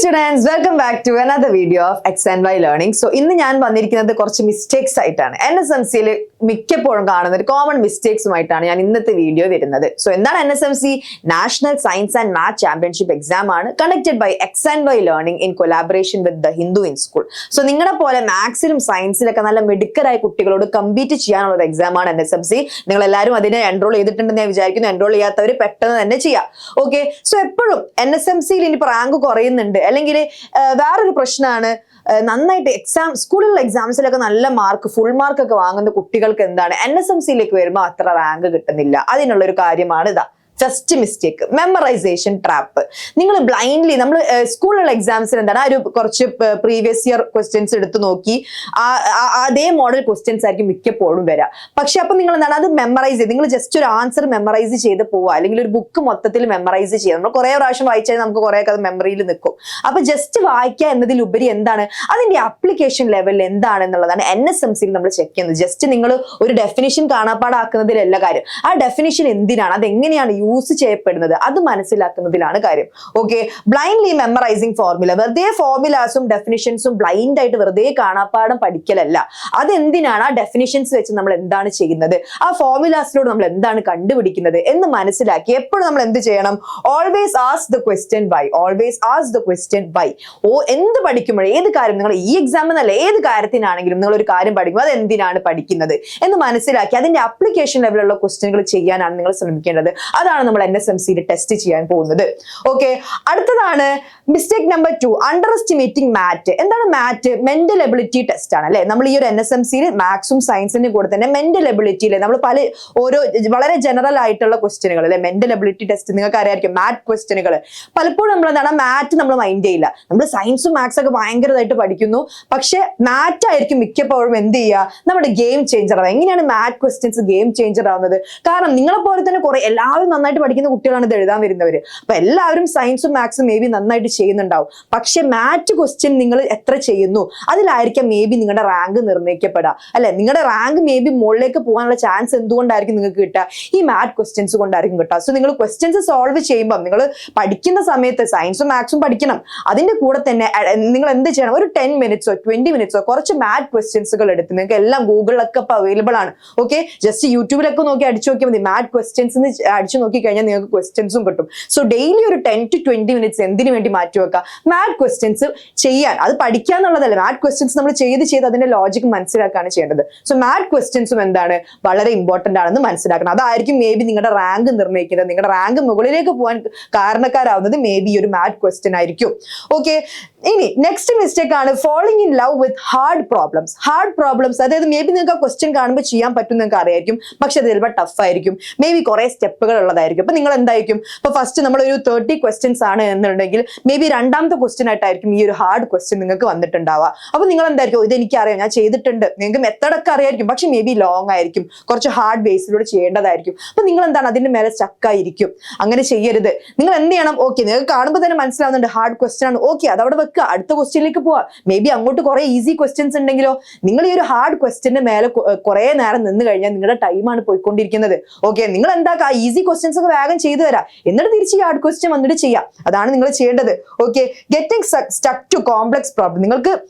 students, welcome back to another video of X and Y Learning. So, ഇന്ന് ഞാൻ വന്നിരിക്കുന്നത് കുറച്ച് മിസ്റ്റേക്സ് ആയിട്ടാണ്. NSMCയിൽ മിക്കപ്പോഴും കാണുന്ന ഒരു കോമൺ മിസ്റ്റേക്സുമായിട്ടാണ് ഞാൻ ഇന്നത്തെ വീഡിയോ വരുന്നത്. സോ എന്താണ് NSMC? National science and maths championship exam ആണ് conducted by X and Y Learning in collaboration with the Hindu in School. So നിങ്ങളെ പോലെ മാത്സിലും സയൻസിലൊക്കെ നല്ല മിടുക്കരായ കുട്ടികളോട് കമ്പീറ്റ് ചെയ്യാനുള്ള ഒരു എക്സാം ആണ് NSMC. നിങ്ങൾ എല്ലാവരും അതിനെ എൻറോൾ ചെയ്തിട്ടുണ്ടെന്ന് ഞാൻ വിചാരിക്കുന്നു. എൻറോൾ ചെയ്യാത്തവർ പെട്ടെന്ന് തന്നെ ചെയ്യാം. ഓക്കെ, സോ എപ്പോഴും NSMCയിൽ ഇനി റാങ്ക് കുറയുന്നുണ്ട് അല്ലെങ്കിൽ വേറൊരു പ്രശ്നമാണ്, നന്നായിട്ട് സ്കൂളിലുള്ള എക്സാംസിലൊക്കെ നല്ല മാർക്ക് ഫുൾ മാർക്ക് ഒക്കെ വാങ്ങുന്ന കുട്ടികൾക്ക് എന്താണ് NSMCയിലേക്ക് വരുമ്പോൾ അത്ര റാങ്ക് കിട്ടുന്നില്ല. അതിനുള്ളൊരു കാര്യമാണ് ഇതാ ഫസ്റ്റ് മിസ്റ്റേക്ക്, മെമ്മറൈസേഷൻ ട്രാപ്പ്. നിങ്ങൾ ബ്ലൈൻഡ്ലി നമ്മൾ സ്കൂളിലുള്ള എക്സാംസിൽ എന്താണ് ഒരു കുറച്ച് പ്രീവിയസ് ഇയർ ക്വസ്റ്റ്യൻസ് എടുത്ത് നോക്കി അതേ മോഡൽ ക്വസ്റ്റ്യൻസ് ആയിരിക്കും മിക്കപ്പോഴും വരാം. പക്ഷെ അപ്പൊ നിങ്ങൾ എന്താണ് അത് മെമ്മറൈസ് ചെയ്ത് നിങ്ങൾ ജസ്റ്റ് ഒരു ആൻസർ മെമ്മറൈസ് ചെയ്ത് പോവുക, അല്ലെങ്കിൽ ഒരു ബുക്ക് മൊത്തത്തിൽ മെമ്മറൈസ് ചെയ്യുക. നമ്മൾ കുറെ പ്രാവശ്യം വായിച്ചാൽ നമുക്ക് കുറേയൊക്കെ അത് മെമ്മറിയിൽ നിൽക്കും. അപ്പൊ ജസ്റ്റ് വായിക്കുക എന്നതിലുപരി എന്താണ് അതിന്റെ ആപ്ലിക്കേഷൻ ലെവലിൽ എന്താണെന്നുള്ളതാണ് NSMCയിൽ നമ്മൾ ചെക്ക് ചെയ്യുന്നത്. ജസ്റ്റ് നിങ്ങൾ ഒരു ഡെഫിനിഷൻ കാണാപ്പാടാക്കുന്നതിലല്ല കാര്യം. ആ ഡെഫിനിഷൻ എന്തിനാണ്, അതെങ്ങനെയാണ് യൂസ് ചെയ്യപ്പെടുന്നത്, അത് മനസ്സിലാക്കുന്നതിലാണ് കാര്യം. ഓക്കെ, ബ്ലൈൻഡ്ലി മെമ്മറൈസിങ് ഫോർമുല, വെറുതെ ഫോർമുലാസും ഡെഫിനിഷൻസും ബ്ലൈൻഡ് ആയിട്ട് വെറുതെ കാണാപ്പാടം പഠിക്കലല്ല. അതെന്തിനാണ്, ആ ഡെഫിനിഷൻസ് വെച്ച് നമ്മൾ എന്താണ് ചെയ്യുന്നത്, ആ ഫോർമുലാസിലൂടെ നമ്മൾ എന്താണ് കണ്ടുപിടിക്കുന്നത് എന്ന് മനസ്സിലാക്കി എപ്പോഴും നമ്മൾ എന്ത് ചെയ്യണം, always ask the question why. Always ask the question why. എന്ത് പഠിക്കുമ്പോഴും ഏത് കാര്യം, നിങ്ങൾ ഈ എക്സാം എന്നല്ല ഏത് കാര്യത്തിനാണെങ്കിലും നിങ്ങൾ ഒരു കാര്യം പഠിക്കുമ്പോൾ അത് എന്തിനാണ് പഠിക്കുന്നത് എന്ന് മനസ്സിലാക്കി അതിന്റെ ആപ്ലിക്കേഷൻ ലെവലുള്ള ക്വസ്റ്റ്യനുകൾ ചെയ്യാനാണ് നിങ്ങൾ ശ്രമിക്കേണ്ടത്. അതാണ് നമ്മൾ NSMCയിൽ ടെസ്റ്റ് ചെയ്യാൻ പോകുന്നത്. ഓക്കെ, അടുത്തതാണ് മിസ്റ്റേക്ക് നമ്പർ 2, അണ്ടർ എസ്റ്റിമേറ്റിംഗ് മാറ്റ്. എന്താണ് മാറ്റ്? മെന്റൽ എബിലിറ്റി ടെസ്റ്റ് ആണ് അല്ലെ. നമ്മൾ ഈ ഒരു NSMCയിൽ മാത്സും സയൻസിന്റെ കൂടെ തന്നെ മെന്റൽ എബിലിറ്റിയിൽ നമ്മൾ ഓരോ വളരെ ജനറൽ ആയിട്ടുള്ള ക്വസ്റ്റ്യനുകൾ അല്ലെ, മെന്റൽ എബിലിറ്റി ടെസ്റ്റ് നിങ്ങൾക്ക് അറിയാമായിരിക്കും. മാറ്റ് ക്വസ്റ്റ്യനുകൾ പലപ്പോഴും നമ്മൾ എന്താണ് മാറ്റ് നമ്മൾ മൈൻഡ് ചെയ്യില്ല. നമ്മൾ സയൻസും മാത്സ് ഒക്കെ ഭയങ്കരമായിട്ട് പഠിക്കുന്നു, പക്ഷെ മാറ്റ് ആയിരിക്കും മിക്കപ്പോഴും എന്ത് ചെയ്യുക, നമ്മുടെ ഗെയിം ചേഞ്ചർ ആവുക. എങ്ങനെയാണ് മാറ്റ് ക്വസ്റ്റ്യൻസ് ഗെയിം ചേഞ്ചർ ആവുന്നത്? കാരണം നിങ്ങളെ പോലെ തന്നെ കുറെ എല്ലാവരും നന്നായിട്ട് പഠിക്കുന്ന കുട്ടികളാണ് ഇത് എഴുതാൻ വരുന്നവര്. അപ്പൊ എല്ലാവരും സയൻസും മാത്സും മേ ബി നന്നായിട്ട് ചെയ്യുന്നുണ്ടാവും, പക്ഷെ മാറ്റ് ക്വസ്റ്റ്യൻ നിങ്ങൾ എത്ര ചെയ്യുന്നു അതിലായിരിക്കാം മേ ബി നിങ്ങളുടെ റാങ്ക് നിർണ്ണയിക്കപ്പെടുക അല്ലെ. നിങ്ങളുടെ റാങ്ക് മേ ബി മുകളിലേക്ക് പോകാനുള്ള ചാൻസ് എന്തുകൊണ്ടായിരിക്കും നിങ്ങൾക്ക് കിട്ടുക? ഈ മാറ്റ് ക്വസ്റ്റ്യൻസ് കൊണ്ടായിരിക്കും കിട്ടുക. സോ നിങ്ങൾ ക്വസ്റ്റ്യൻസ് സോൾവ് ചെയ്യുമ്പോൾ നിങ്ങൾ പഠിക്കുന്ന സമയത്ത് സയൻസും മാത്സും പഠിക്കണം, അതിന്റെ കൂടെ തന്നെ നിങ്ങൾ എന്ത് ചെയ്യണം, ഒരു 10 മിനിറ്റ്സോ 20 മിനിറ്റ്സോ കുറച്ച് മാറ്റ് ക്വസ്റ്റ്യൻസുകൾ എടുത്ത്, നിങ്ങൾക്ക് എല്ലാം ഗൂഗിളിലൊക്കെ ഇപ്പൊ അവൈലബിൾ ആണ്. ഓക്കെ, ജസ്റ്റ് യൂട്യൂബിലൊക്കെ നോക്കി അടിച്ചു നോക്കിയാൽ മതി. മാറ്റ് ക്വസ്റ്റ്യൻസ് അടിച്ചു നോക്കി കഴിഞ്ഞാൽ നിങ്ങൾക്ക് ക്വസ്റ്റ്യൻസും കിട്ടും. സോ ഡെയിലി ഒരു 10 to 20 മിനിറ്റ്സ് എന്തിനു വേണ്ടി മാറ്റി വെക്കുക, മാറ്റ് ക്വസ്റ്റ്യൻസ് ചെയ്യാൻ. അത് പഠിക്കാന്നുള്ളതല്ല, മാറ്റ് ക്വസ്റ്റ്യൻസ് നമ്മൾ ചെയ്ത് അതിന്റെ ലോജിക് മനസ്സിലാക്കുകയാണ് ചെയ്യേണ്ടത്. സോ മാറ്റ് ക്വസ്റ്റ്യൻസും എന്താണ് വളരെ ഇമ്പോർട്ടന്റ് ആണെന്ന് മനസ്സിലാക്കണം. അതായിരിക്കും മേ ബി നിങ്ങളുടെ റാങ്ക് നിർണ്ണയിക്കുന്നത്. നിങ്ങളുടെ റാങ്ക് മുകളിലേക്ക് പോകാൻ കാരണക്കാരാവുന്നത് മേ ബി ഒരു മാറ്റ് ക്വസ്റ്റ്യൻ ആയിരിക്കും. ഓക്കെ, ഇനി നെക്സ്റ്റ് മിസ്റ്റേക്ക് ആണ് falling in love with hard problems. Hard problems അതായത് മേ ബി നിങ്ങൾക്ക് ആ ക്വസ്റ്റ്യൻ കാണുമ്പോൾ ചെയ്യാൻ പറ്റും നിങ്ങൾക്ക് അറിയായിരിക്കും, പക്ഷെ അത് ചിലപ്പോൾ ടഫ് ആയിരിക്കും, മേ ബി കുറെ സ്റ്റെപ്പുകൾ ഉള്ളതായിരിക്കും. അപ്പൊ നിങ്ങൾ എന്തായിരിക്കും, ഇപ്പൊ ഫസ്റ്റ് നമ്മളൊരു 30 ക്വസ്റ്റ്യൻസ് ആണ് എന്നുണ്ടെങ്കിൽ മേ ബി രണ്ടാമത്തെ ക്വസ്റ്റ്യൻ ആയിട്ടായിരിക്കും ഈ ഒരു ഹാർഡ് ക്വസ്റ്റ്യൻ നിങ്ങൾക്ക് വന്നിട്ടുണ്ടാവുക. അപ്പൊ നിങ്ങൾ എന്തായിരിക്കും, ഇത് എനിക്കറിയാം, ഞാൻ ചെയ്തിട്ടുണ്ട്, നിങ്ങൾക്ക് മെത്തഡൊക്കെ അറിയായിരിക്കും, പക്ഷെ മേ ബി ലോങ് ആയിരിക്കും, കുറച്ച് ഹാർഡ് ബേസിലൂടെ ചെയ്യേണ്ടതായിരിക്കും. അപ്പൊ നിങ്ങൾ എന്താണ് അതിന്റെ മേലെ സ്റ്റക്കായിരിക്കും. അങ്ങനെ ചെയ്യരുത്. നിങ്ങൾ എന്ത് ചെയ്യണം, ഓക്കെ നിങ്ങൾക്ക് കാണുമ്പോൾ തന്നെ മനസ്സിലാവുന്നുണ്ട് ഹാർഡ് ക്വസ്റ്റ്യൻ ആണ്, ഓക്കെ അതവിടെ വെക്കുക, അടുത്ത ക്വസ്റ്റ്യനിലേക്ക് പോവാ. മേ ബി അങ്ങോട്ട് കുറെ ഈസി ക്വസ്റ്റ്യൻസ് ഉണ്ടെങ്കിലോ, നിങ്ങൾ ഈ ഒരു ഹാർഡ് ക്വസ്റ്റ്യന്റെ മേലെ കുറെ നേരം നിന്ന് കഴിഞ്ഞാൽ നിങ്ങളുടെ ടൈമാണ് പോയിക്കൊണ്ടിരിക്കുന്നത്. ഓക്കെ, നിങ്ങൾ എന്താക്കുക, ഈസി ക്വസ്റ്റ്യൻസ് ഒക്കെ വേഗം ചെയ്തു തരാം, എന്നിട്ട് തിരിച്ച് ഈ ഹാർഡ് ക്വസ്റ്റ്യൻ വന്നിട്ട് ചെയ്യാം. അതാണ് നിങ്ങൾ ചെയ്യേണ്ടത്. Okay, getting stuck to complex problem.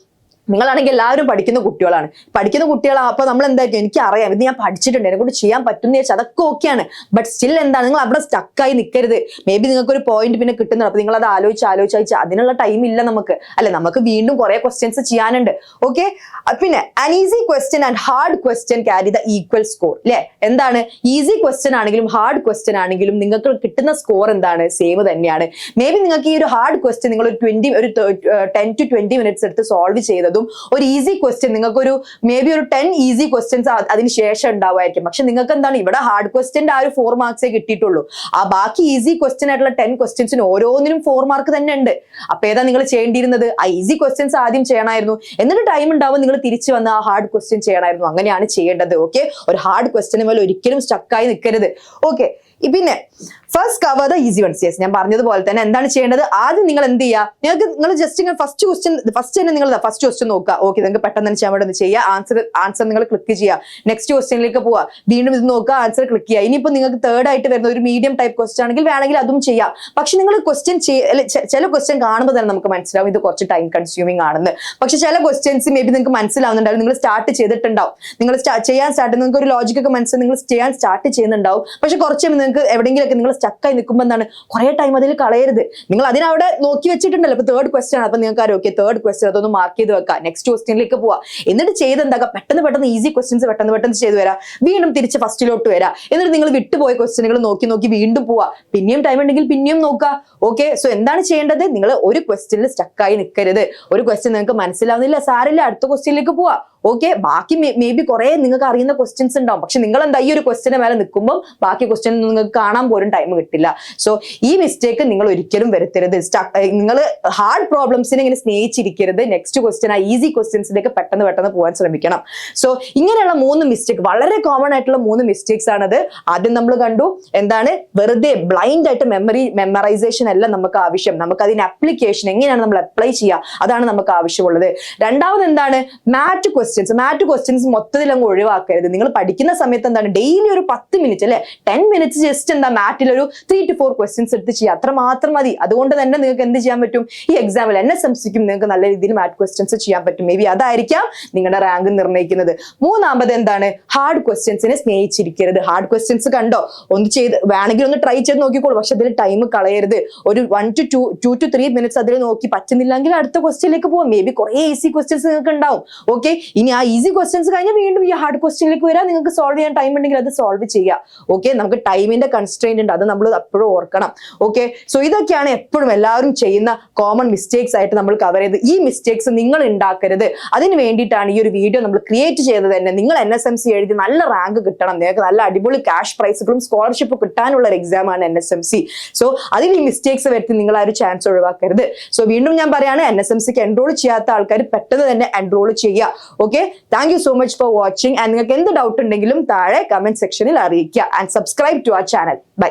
നിങ്ങളാണെങ്കിൽ എല്ലാവരും പഠിക്കുന്ന കുട്ടികളാണ്. അപ്പൊ നമ്മൾ എന്തായിരിക്കും, എനിക്ക് അറിയാം, ഇത് ഞാൻ പഠിച്ചിട്ടുണ്ട്, എന്നെ കൊണ്ട് ചെയ്യാൻ പറ്റുന്ന വെച്ചാൽ അതൊക്കെ ഓക്കെയാണ്. ബട്ട് സ്റ്റിൽ എന്താണ്, നിങ്ങൾ അവിടെ സ്റ്റക്കായി നിൽക്കരുത്. മേ ബി നിങ്ങൾക്ക് ഒരു പോയിന്റ് പിന്നെ കിട്ടുന്നുണ്ട്, അപ്പൊ നിങ്ങൾ അത് ആലോചിച്ച് അതിനുള്ള ടൈം ഇല്ല നമുക്ക് അല്ലെ. നമുക്ക് വീണ്ടും കുറെ ക്വസ്റ്റ്യൻസ് ചെയ്യാനുണ്ട്. ഓക്കെ, പിന്നെ അൻ easy question and hard question carry the equal score അല്ലെ. എന്താണ്, ഈസി ക്വസ്റ്റ്യൻ ആണെങ്കിലും ഹാർഡ് ക്വസ്റ്റ്യൻ ആണെങ്കിലും നിങ്ങൾക്ക് കിട്ടുന്ന സ്കോർ എന്താണ്, സെയിം തന്നെയാണ്. മേ ബി നിങ്ങൾക്ക് ഈ ഒരു ഹാർഡ് ക്വസ്റ്റ്യൻ നിങ്ങൾ ഒരു 10 to 20 മിനിറ്റ്സ് എടുത്ത് സോൾവ് ചെയ്തതും ഒരു ഈസി ക്വസ്റ്റ്യൻ നിങ്ങൾക്ക് മേ ബി ഒരു 10 ഈസി ക്വസ്റ്റ്യൻസ് അതിന് ശേഷം ഉണ്ടാവുമായിരിക്കും. പക്ഷെ നിങ്ങൾക്ക് എന്താണ് ഇവിടെ ഹാർഡ് ക്വസ്റ്റ്യന്റെ ആ ഒരു 4 മാർക്സേ കിട്ടിയിട്ടുള്ളൂ. ആ ബാക്കി ഈസി ക്വസ്റ്റ്യൻ ആയിട്ടുള്ള 10 ക്വസ്റ്റ്യൻസിന് ഓരോന്നിനും 4 മാർക്ക് തന്നെ ഉണ്ട്. അപ്പൊ ഏതാ നിങ്ങൾ ചെയ്യേണ്ടിയിരുന്നത്, ആ ഈസി ക്വസ്റ്റ്യൻസ് ആദ്യം ചെയ്യണമായിരുന്നു, എന്നിട്ട് ടൈം ഉണ്ടാവും നിങ്ങൾ തിരിച്ചു വന്ന് ആ ഹാർഡ് ക്വസ്റ്റ്യൻ ചെയ്യണമായിരുന്നു. അങ്ങനെയാണ് ചെയ്യേണ്ടത്. ഓക്കെ, ഒരു ഹാർഡ് ക്വസ്റ്റ്യന് മേലെ ഒരിക്കലും സ്റ്റക്കായി നിൽക്കരുത്. ഓക്കെ, പിന്നെ first cover the easy ones. Yes, ഞാൻ പറഞ്ഞതുപോലെ തന്നെ എന്താണ് ചെയ്യേണ്ടത്? ആദ്യം നിങ്ങൾ എന്ത് ചെയ്യുക? നിങ്ങൾ ജസ്റ്റ് ഇങ്ങനെ ഫസ്റ്റ് തന്നെ നിങ്ങൾ ഫസ്റ്റ് ക്വസ്റ്റ്യൻ നോക്കുക. ഓക്കെ, നിങ്ങൾക്ക് പെട്ടെന്ന് തന്നെ ചെയ്യാൻ വേണ്ടി ചെയ്യുക. ആൻസർ നിങ്ങൾ ക്ലിക്ക് ചെയ്യുക. നെക്സ്റ്റ് ക്വസ്റ്റ്യനിലേക്ക് പോവുക. വീണ്ടും ഇത് നോക്കുക, ആൻസർ ക്ലിക്ക് ചെയ്യുക. ഇനിയിപ്പോൾ നിങ്ങൾക്ക് തേർഡ് ആയിട്ട് വരുന്ന ഒരു മീഡിയം ടൈപ്പ് ക്വസ്റ്റ്യൻ ആണെങ്കിൽ വേണമെങ്കിൽ അതും ചെയ്യാം. പക്ഷെ നിങ്ങൾ ചില ക്വസ്റ്റ്യൻ കാണുമ്പോൾ തന്നെ നമുക്ക് മനസ്സിലാവും ഇത് കുറച്ച് ടൈം കൺസ്യൂമിംഗ് ആണെന്ന്. പക്ഷെ ചില ക്വസ്റ്റ്യൻസ് മേ ബി നിങ്ങൾക്ക് മനസ്സിലാവുന്നുണ്ടാവും. നിങ്ങൾ സ്റ്റാർട്ട് ചെയ്തിട്ടുണ്ടാവും, നിങ്ങൾ നിങ്ങൾക്ക് ഒരു ലോജിക് ഒക്കെ മനസ്സിലായി നിങ്ങൾ ചെയ്യാൻ സ്റ്റാർട്ട് ചെയ്യുന്നുണ്ടാവും. പക്ഷെ കുറച്ച് നിങ്ങൾക്ക് എവിടെയെങ്കിലൊക്കെ നിങ്ങൾ സ്റ്റക്കായി നിൽക്കുമ്പോൾ എന്താണ്, കുറെ ടൈം അതിൽ കളയരുത്. നിങ്ങൾ അതിനവിടെ നോക്കി വെച്ചിട്ടുണ്ടല്ലോ. ഇപ്പൊ തേർഡ് ക്വസ്റ്റ്യൻ ആണ്, അപ്പൊ നിങ്ങൾക്ക് അറിയാം ഓക്കെ തേർഡ് ക്വസ്റ്റ്യൻ അതൊന്ന് മാർക്ക് ചെയ്ത് വെക്കാം. നെക്സ്റ്റ് ക്വസ്റ്റ്യനിലേക്ക് പോവാ. എന്നിട്ട് ചെയ്തെന്താക്കുക, പെട്ടെന്ന് ഈസി ക്വസ്റ്റ്യൻസ് പെട്ടെന്ന് ചെയ്തു വരാം. വീണ്ടും തിരിച്ച് ഫസ്റ്റിലോട്ട് വരാം. എന്നിട്ട് നിങ്ങൾ വിട്ടുപോയ ക്വസ്റ്റ്യനുകൾ നോക്കി വീണ്ടും പോവാ. പിന്നെയും ടൈം ഉണ്ടെങ്കിൽ പിന്നെയും നോക്കുക. ഓക്കെ, സോ എന്താണ് ചെയ്യേണ്ടത്? നിങ്ങൾ ഒരു ക്വസ്റ്റ്യനിൽ സ്റ്റക്കായി നിൽക്കരുത്. ഒരു ക്വസ്റ്റ്യൻ നിങ്ങൾക്ക് മനസ്സിലാവുന്നില്ല, സാരില്ല, അടുത്ത ക്വസ്റ്റ്യനിലേക്ക് പോവാ. ഓക്കെ, ബാക്കി മേ ബി കുറെ നിങ്ങൾക്ക് അറിയുന്ന ക്വസ്റ്റ്യൻസ് ഉണ്ടാവും. പക്ഷെ നിങ്ങൾ എന്താ ഈ ഒരു ക്വസ്റ്റ്യന് മേലെ നിൽക്കുമ്പോൾ ബാക്കി ക്വസ്റ്റ്യൻ നിങ്ങൾക്ക് കാണാൻ പോലും ടൈം കിട്ടില്ല. സോ ഈ മിസ്റ്റേക്ക് നിങ്ങൾ ഒരിക്കലും വരുത്തരുത്. നിങ്ങൾ ഹാർഡ് പ്രോബ്ലംസിനെ ഇങ്ങനെ സ്നേഹിച്ചിരിക്കരുത്. നെക്സ്റ്റ് ക്വസ്റ്റ്യൻ, ആ ഈസി ക്വസ്റ്റ്യൻസിലേക്ക് പെട്ടെന്ന് പോകാൻ ശ്രമിക്കണം. സോ ഇങ്ങനെയുള്ള 3 മിസ്റ്റേക്ക്, വളരെ കോമൺ ആയിട്ടുള്ള 3 മിസ്റ്റേക്സ് ആണത്. ആദ്യം നമ്മൾ കണ്ടു എന്താണ്, വെറുതെ ബ്ലൈൻഡ് ആയിട്ട് മെമ്മറൈസേഷൻ അല്ല നമുക്ക് ആവശ്യം. നമുക്ക് അതിന് അപ്ലിക്കേഷൻ എങ്ങനെയാണ് നമ്മൾ അപ്ലൈ ചെയ്യുക, അതാണ് നമുക്ക് ആവശ്യമുള്ളത്. രണ്ടാമത് എന്താണ്, മാറ്റ് ക്വസ്റ്റ്യൻസ് മൊത്തത്തിൽ അങ്ങ് ഒഴിവാക്കരുത്. നിങ്ങൾ പഠിക്കുന്ന സമയത്ത് എന്താണ്, ഡെയിലി ഒരു 10 മിനിറ്റ് അല്ലെ 10 മിനിറ്റ്സ് ജസ്റ്റ് എന്താ മാറ്റിൽ ഒരു 3 to 4 ക്വസ്റ്റ്യൻസ് എടുത്ത് ചെയ്യുക. അത്ര മാത്രം മതി. അതുകൊണ്ട് തന്നെ നിങ്ങൾക്ക് എന്ത് ചെയ്യാൻ പറ്റും, ഈ എക്സാമിൽ NSMCക്കും നിങ്ങൾക്ക് നല്ല രീതിയിൽ മാറ്റ് ക്വസ്റ്റ്യൻസ് ചെയ്യാൻ പറ്റും. മേ ബി അതായിരിക്കാം നിങ്ങളുടെ റാങ്ക് നിർണ്ണയിക്കുന്നത്. മൂന്നാമത് എന്താണ്, ഹാർഡ് ക്വസ്റ്റ്യൻസിനെ സ്നേഹിച്ചിരിക്കരുത്. ഹാർഡ് ക്വസ്റ്റ്യൻസ് കണ്ടോ, ഒന്ന് ചെയ്ത് വേണമെങ്കിൽ ഒന്ന് ട്രൈ ചെയ്ത് നോക്കിക്കോളൂ. പക്ഷെ അതിൽ ടൈം കളയരുത്. ഒരു 1 to 3 മിനിറ്റ്സ് അതിൽ നോക്കി പറ്റുന്നില്ലെങ്കിൽ അടുത്ത ക്വസ്റ്റ്യനിലേക്ക് പോകും. മേ ബി കുറെ ഈസി ക്വസ്റ്റ്യൻസ് നിങ്ങൾക്ക് ഉണ്ടാവും. ഓക്കെ, ഇനി ആ ഈസി ക്വസ്റ്റ്യൻസ് കഴിഞ്ഞാൽ വീണ്ടും ഈ ഹാർഡ് ക്വസ്റ്റ്യനിലേക്ക് വരാം. നിങ്ങൾക്ക് സോൾവ് ചെയ്യാൻ ടൈം ഉണ്ടെങ്കിൽ അത് സോൾവ് ചെയ്യാം. ഓക്കെ, നമുക്ക് ടൈമിന്റെ കൺസ്ട്രെയിന്റ് ഉണ്ട്, അത് നമ്മൾ എപ്പോഴും ഓർക്കണം. ഓക്കെ, സോ ഇതൊക്കെയാണ് എപ്പോഴും എല്ലാവരും ചെയ്യുന്ന കോമൺ മിസ്റ്റേക്സ് ആയിട്ട് നമ്മൾ കവർ ചെയ്ത്. ഈ മിസ്റ്റേക്സ് നിങ്ങൾ ഉണ്ടാക്കരുത്. അതിന് വേണ്ടിയിട്ടാണ് ഈ ഒരു വീഡിയോ നമ്മൾ ക്രിയേറ്റ് ചെയ്തത് തന്നെ. നിങ്ങൾ NSMC എഴുതി നല്ല റാങ്ക് കിട്ടണം, നിങ്ങൾക്ക് നല്ല അടിപൊളി ക്യാഷ് പ്രൈസുകളും സ്കോളർഷിപ്പ് കിട്ടാനുള്ള ഒരു എക്സാം ആണ് NSMC. സോ അതിൽ ഈ മിസ്റ്റേക്സ് വരുത്തി നിങ്ങൾ ആ ഒരു ചാൻസ് ഒഴിവാക്കരുത്. സോ വീണ്ടും ഞാൻ പറയാണ്, NSMCക്ക് എൻറോൾ ചെയ്യാത്ത ആൾക്കാർ പെട്ടെന്ന് തന്നെ എൻറോൾ ചെയ്യുക. Okay, thank you so much for watching. And നിങ്ങൾക്ക് എന്ത് ഡൗട്ട് ഉണ്ടെങ്കിലും താഴെ കമന്റ് സെക്ഷനിൽ അറിയിക്കുക. And subscribe to our channel. By.